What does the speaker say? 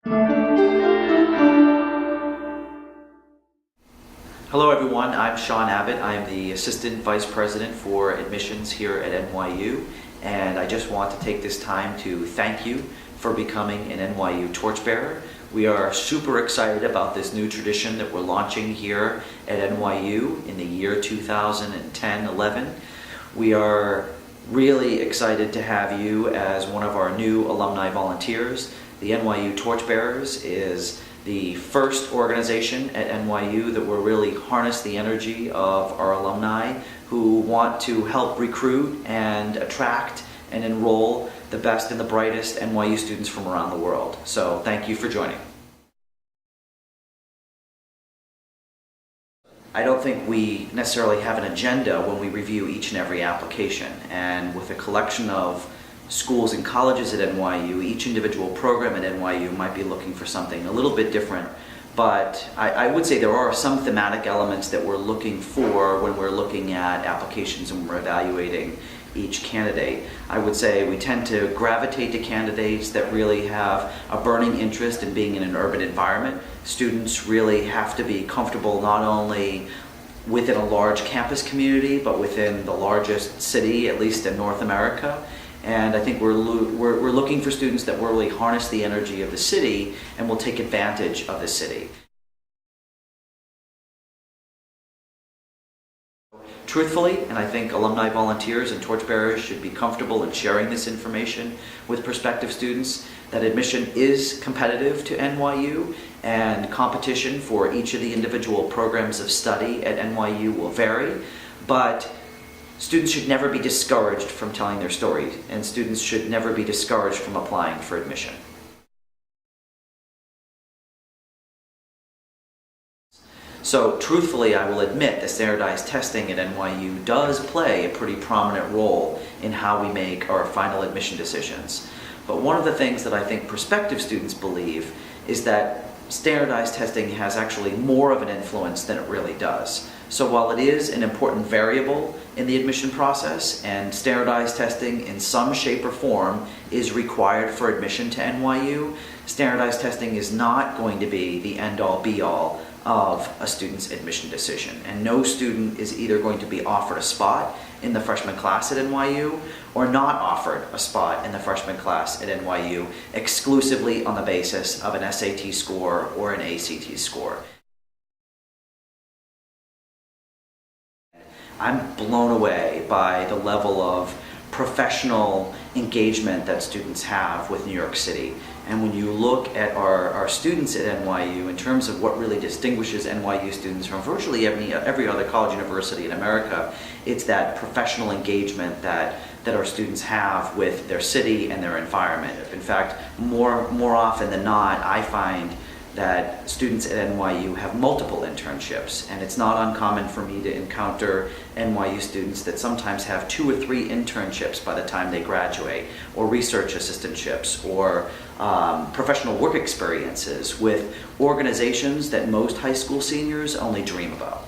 Hello everyone, I'm Shawn Abbott. I'm the Assistant Vice President for Admissions here at NYU, and I just want to take this time to thank you for becoming an NYU Torchbearer. We are super excited about this new tradition that we're launching here at NYU in the year 2010-11. We are really excited to have you as one of our new alumni volunteers. The NYU Torchbearers is the first organization at NYU that will really harness the energy of our alumni who want to help recruit and attract and enroll the best and the brightest NYU students from around the world. So thank you for joining. I don't think we necessarily have an agenda when we review each and every application, and with a collection of schools and colleges at NYU, each individual program at NYU might be looking for something a little bit different, but I would say there are some thematic elements that we're looking for when we're looking at applications and we're evaluating each candidate. I would say we tend to gravitate to candidates that really have a burning interest in being in an urban environment. Students really have to be comfortable not only within a large campus community, but within the largest city, at least in North America. And I think we're looking for students that will really harness the energy of the city and will take advantage of the city. Truthfully, and I think alumni volunteers and torchbearers should be comfortable in sharing this information with prospective students, that admission is competitive to NYU and competition for each of the individual programs of study at NYU will vary, but students should never be discouraged from telling their stories, and students should never be discouraged from applying for admission. So truthfully, I will admit that standardized testing at NYU does play a pretty prominent role in how we make our final admission decisions. But one of the things that I think prospective students believe is that standardized testing has actually more of an influence than it really does. So while it is an important variable in the admission process, and standardized testing in some shape or form is required for admission to NYU, standardized testing is not going to be the end-all be-all of a student's admission decision. And no student is either going to be offered a spot in the freshman class at NYU or not offered a spot in the freshman class at NYU exclusively on the basis of an SAT score or an ACT score. I'm blown away by the level of professional engagement that students have with New York City. And when you look at our students at NYU in terms of what really distinguishes NYU students from virtually every other college university in America, it's that professional engagement that our students have with their city and their environment. In fact, more often than not, I find that students at NYU have multiple internships, and it's not uncommon for me to encounter NYU students that sometimes have 2 or 3 internships by the time they graduate, or research assistantships, or professional work experiences with organizations that most high school seniors only dream about.